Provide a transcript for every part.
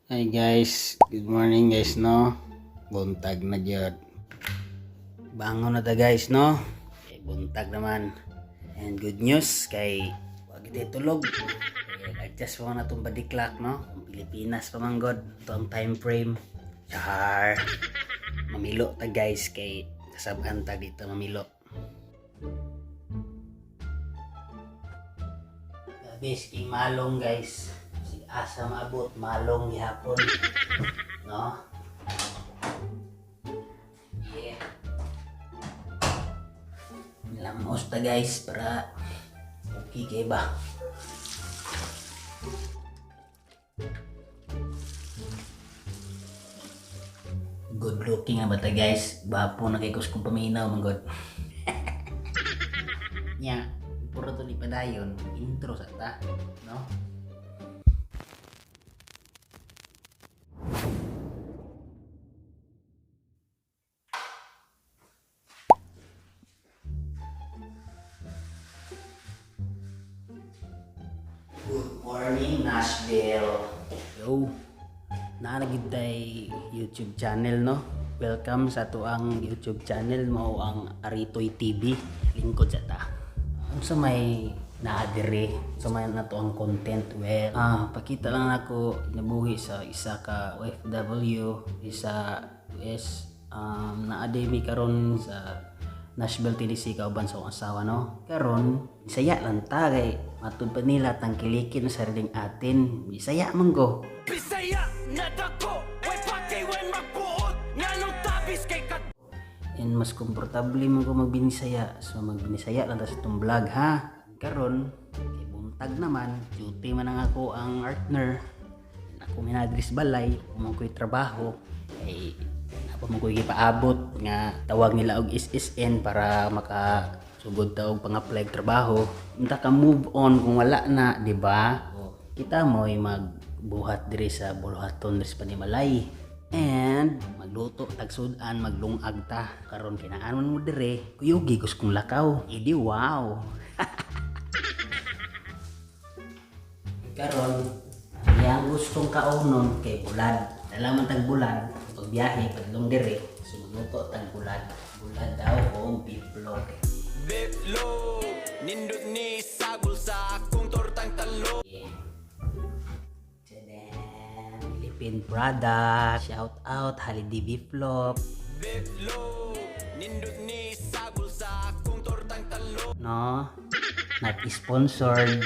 Hi guys, good morning guys no. Buntag na gyud. Bangon na ta guys no. Buntag naman. And good news kay wag iti tulog. Adjust mo na tong body clock no. Pilipinas pa man god. Ito ang time frame. Char. Mamilo ta guys kay kasaban ta dito mamilo. Gabis king malong guys. Asa maabot malong gihapon no. Yeah, lamos ta guys para okay kay ba. Good looking na ba ta guys, bapo na kay kus kong paminaw man god. Nya puro to ni padayon intro sa ta no. Good morning, Nashville. Yo, naanagid tay YouTube channel no. Welcome sa tuang YouTube channel mo ang Aritoy TV. Lingkod sa ta. Unsa may naadire sa may nato ang content well. Pakita lang ako nabuhi sa isa ka OFW isa US naade mi karon sa Nashville, Tennessee kauban sa akong asawa no. Karon Bisaya lang ta kay matud pa nila tangkilikin sa sariling atin. Bisaya man go. Bisaya na dako way pakay way magbuot nganong tabis kay kat. And mas komportable mo ko magbinisaya. So magbinisaya lang ta sa itong vlog ha. Karon kay buntag naman duty man ang ako ang partner. Ako minadris balay, kung ko'y trabaho ay mo ko ipaabot nga tawag nila og SSN para makasugod ta og pang-apply trabaho. Unta ka move on kung wala na, di ba? Kita mo'y magbuhat diri sa Buluhaton sa Panimalay. And magluto tagsudan maglungag ta karon kinaan mo dire kuyugi gus kong lakaw. Idi wow. Karon yang gustong kaunon kay bulad. Dala man tag bulad biyahe padlong dire sumunuto tang bulad daw o biplog nindot ni sagol sa akong tortang talo. Philippine product shout out holiday biplog nindot ni sagol sa akong tortang talo no not sponsored.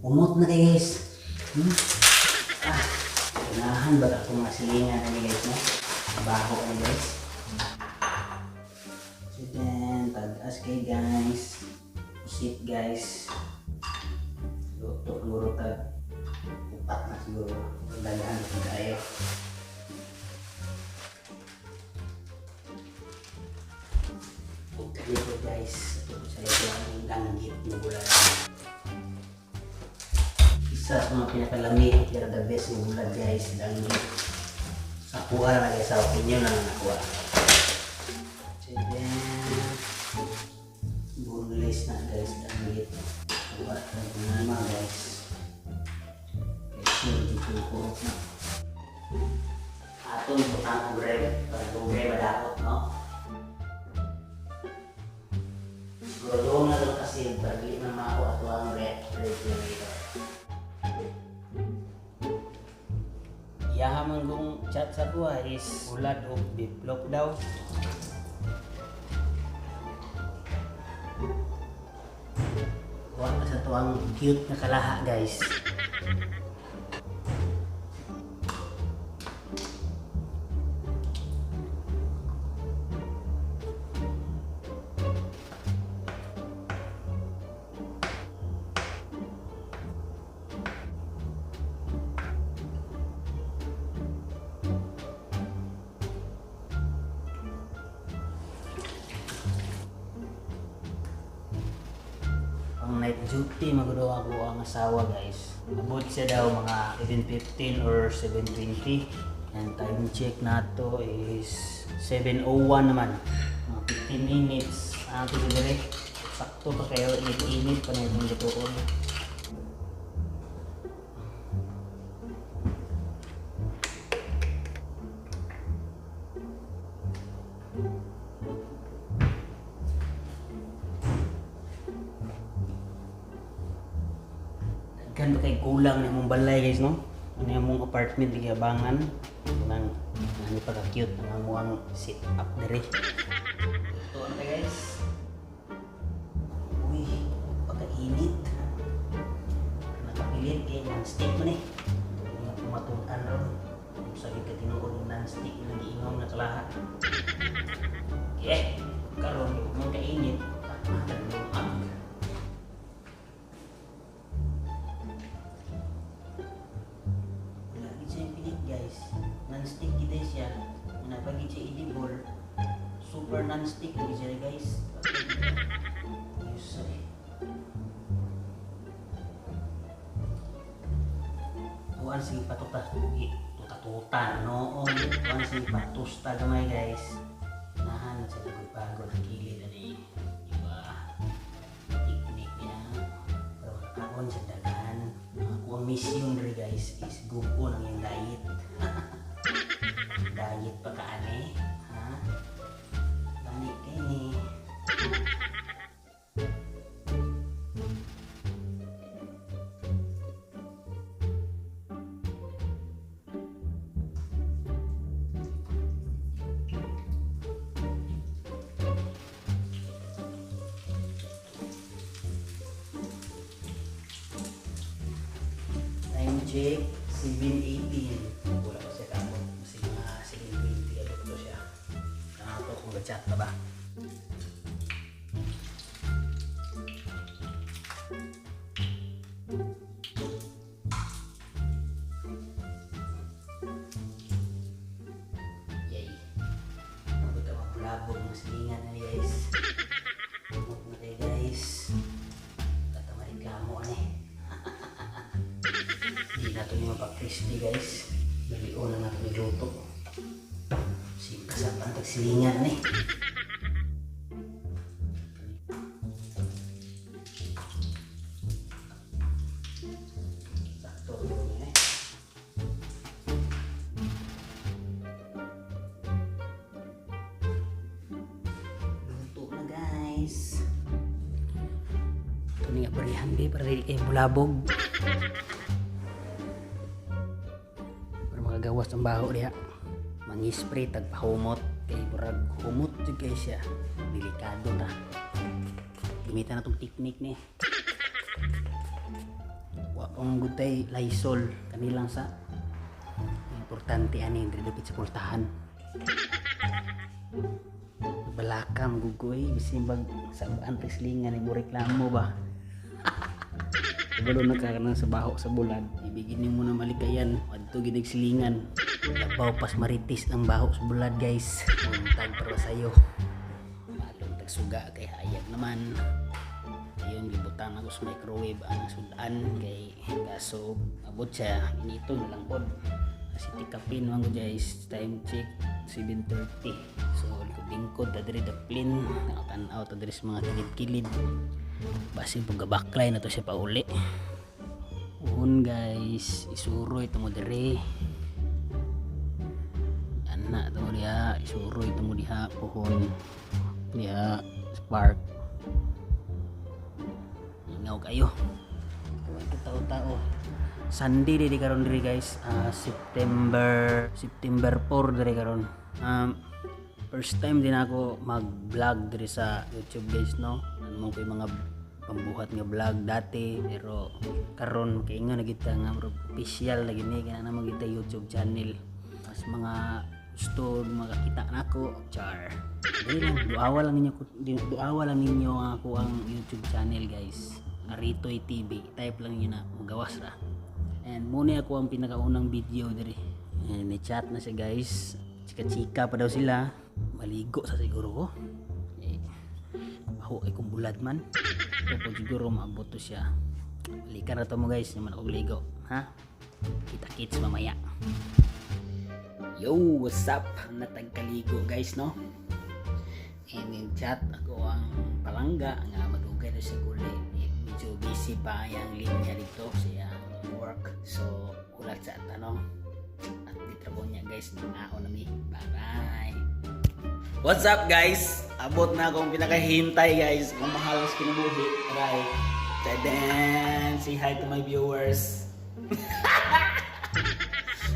Umot na guys. Unahan ba ako mga silingan na guys no? Baho na guys. So then, tagas kay guys. Pusit guys. Luto siguro tag upat na siguro. Daghan ko tayo. Okay po guys. Ito sa ito ang langgit na bulan. Isa sa mga pinakalamig, pero the best ng bulag guys, langgit. Nakuha na guys, sa opinion na nakuha. So then, boneless na guys, langgit. Nakuha na naman guys. Okay, so dito ko na. Atong butang ugre, para ugre madakot, no? Siguro doon na doon kasi, bagi na ako ato ang refrigerator. Yahamang kong chat sa kuha is bulad o biplog daw. Kuha na sa tuwang cute na kalaha guys. Night duty magudo ako ang asawa guys. Abot siya daw mga 7:15 or 7:20 and time check nato is 7:01 naman. Mga 15 minutes ang dire. Sakto pa kayo init-init pa na itong lutoon. Kan ba kay kulang na mong balay guys no? Ano yung mong apartment di abangan. Nang ano pa ka-cute ang muang sit up dere. Ito ano guys. Uy, pagkainit. Nakapilit kay non-stick mo ni. Mga pumatunan ron. Sabi ka tinuod ng non-stick na giingaw na kalahat. Okay, karon kung kainit, takmatan mo ang non-stick gid siya. Napagid siya edible. Super non-stick gid siya guys. Yes, tuan sige patutas. Tuta-tuta no. Tuan sige patusta gamay guys. Nahan sa pagod kilid ani. Iba teknik niya. Pero kaon sa dagan. Ako ang mission ri guys is gupo ng yung diet. Diet pa ka ane, ha? Balik kayo ni. Time check, 7:18. Wala pa siya kapot. Kasi mga 7:20 abot ko siya. Nakato kung ga-chat na ba? Yay. Mabot ka mapulabog ng silingan na guys. Mabot na kayo guys. Katamareklamo na eh. Hindi na ito yung mapag-crispy guys. Balion na natin niluto. Kasap ang tagsilingan eh. Sakto yun eh. Luto na guys. Ito nga barihan di para di kayo bulabog. Gawas ang baho diha. Mangi-spray tagpahumot kay murag humot jud kay siya. Delikado ta. Gamitan na tong teknik ni. Wa pang gutay Lysol kanilang sa importante ani diri dapit sa pultahan. Balakam gugoy bisin bag sa antislingan ni reklamo ba. Kabalo na ka sa baho sa bulad, ibigin mo na malikayan, adto ginig silingan. Labaw pas maritis ang baho sa bulad guys. Untag para sayo. Malong tagsuga kay hayag naman. Ayun gibutan ako sa microwave ang sudan kay kaso abot siya inito na lang pod. Kasi tikapin man ko guys, time check 7:30. So likod-lingkod ta diri daplin, nakatan-aw ta diri sa mga kilid-kilid. Basi paggabaklay na to siya pauli. Uhon guys, isuroy ito mo dire. Anak ito mo diha, isuroy ito mo diha. Uhon diha, spark. Ingaw kayo. Ito tao-tao. Sunday di karon diri guys, September 4 diri karon. First time din ako mag-vlog diri sa YouTube guys no. Ano ko yung mga pambuhat nga vlog dati pero karon kay nga nagita nga official lagi ni kana na magita YouTube channel. Mas mga gusto makakita nako char. Dili lang duawa lang ninyo ako ang YouTube channel guys. Aritoy TV. Type lang niyo na magawas ra. And muna ako ang pinakaunang video diri. And ni-chat na siya guys. Chika-chika pa daw sila. Maligo sa siguro ko. Baho ay kung bulad man. Pero siguro maabot to siya. Balikan na to mo guys. Naman ako ligo. Ha? Kita-kits mamaya. Yo, what's up? Natagkaligo guys no? And in chat ako ang palangga nga madugay na siya guli. Medyo busy pa yung linya dito siya work. So ulat sa tanong. At ditrabo niya guys. Nangaon na mi. Bye bye. What's up guys? Abot na akong pinakahintay guys. Kung mahal sa kinabuhi. Right. Tadan. Say hi hi to my viewers.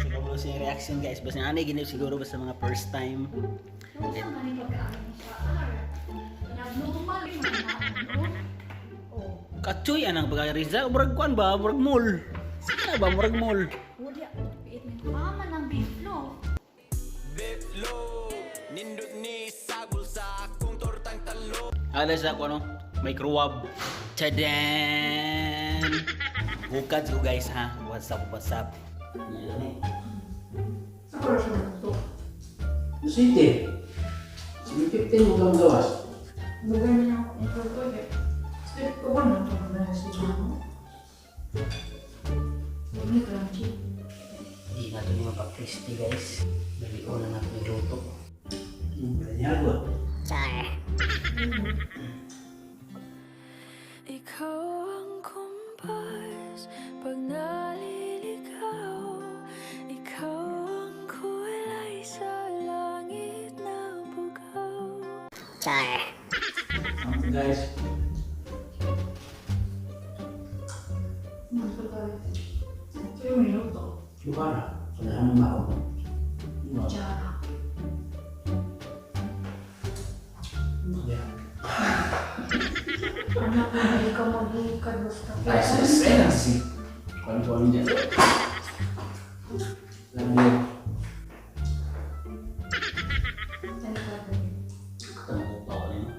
Siguro sa reaction guys, basta nga anay ginip siguro basta mga first time. Kachoy anang pagka-Riza, murag kuan ba, murag mall. Sino ba murag mall? Udah, it mama ng biflo. Beflo, nindot ni sagol sa akong tortang talo. Ada sa ako ano, microwave. Chadan! Bukat ko guys ha, what's up. Yan eh. Sa oras na ito. Sige. 15 mo kang gawas. Bagay niya ako ito project. Step ko ba nang ito na sa channel? Ini crunchy. Hindi natin yung mapag-crispy guys. Bali ko na natin iluto. Kanyagod. Char. Ikaw ang kumpas pag naliligaw. Ikaw ang kulay sa langit na bugaw. Char. Guys. Masuk tayo. Sa'yo minuto. Lupa na. Sanahan mo ako. Jara. Yeah. Anak mo, hindi ka maghihikad basta. Saya sih. Kawan-kawan dia. Lalu ketemu Pak ini.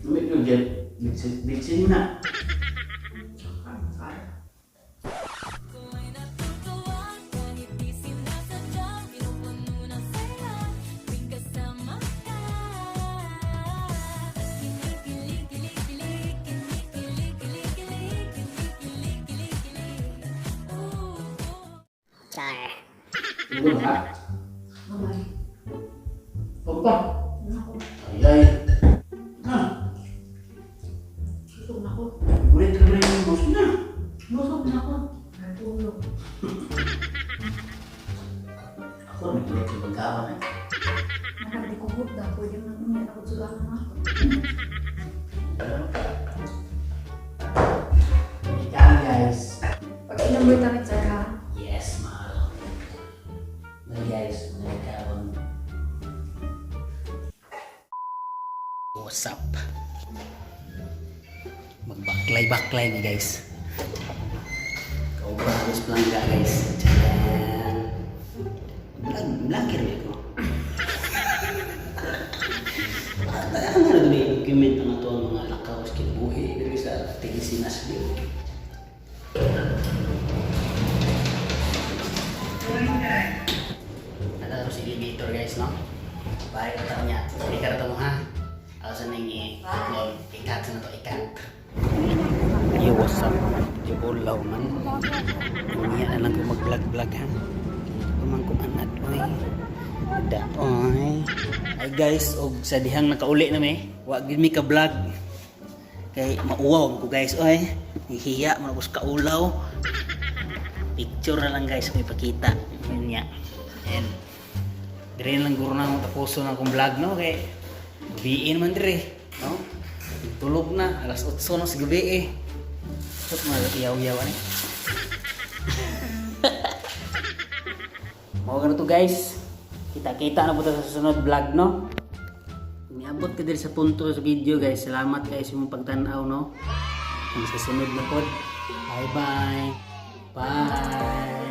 Namanya itu dia di sini nak. Ako'y natutuwa kahit di sinasadya. Pinupuno ng saya tuwing kasama ka. Kinikilig, kilig, kinikilig, kilig, kilig, kinikilig, kilig, kilig. Char. Tunggu lah. Mamay. Papa. Naku, Ayay. Nah, susog na ko. boleh keren maksudnya. Busog na ko. Natulog. Aku udah boleh coba kawan ya. Nakal di ko hugda. Pwede mo naman ako sulang na ako. Ikan guys. Pag ilang mo tayo sa ka. Yes, mahal. Nah guys, kawan. What's up? Magbaklay-baklay nih guys. Kau harus pelangga guys. Jangan belakir ya kau. Ano na may argument ang ito ang mga lakaw sa kinabuhi dari sa tigisinas din. Ada terus elevator guys no? Baik katanya. Jadi kata kamu ha? Alasan ini ikat sana to ikat. Yo, what's up? Yo, ulaw man. Umiya na lang ko mag-vlog ha. Pamangkong anad, oy. Daoy. Ay guys, og sa dihang nakauli na mi. Wa gid mi ka vlog. Kay mauwaw ko guys, oy. Hihiya man ako sa kaulaw. Picture na lang guys kung ipakita. Yun niya. And dire lang guro na akong tapuso na akong vlog no kay biin man dire, no? Tulog na, alas 8 no sa gabi eh. Sot mag-iyaw-iyaw ani. Mao gano to guys. Kita-kita na po sa susunod vlog no. Niabot ka diri sa punto sa video guys. Salamat guys sa imong pagtan-aw no. Sa susunod na pod. Bye-bye. Bye.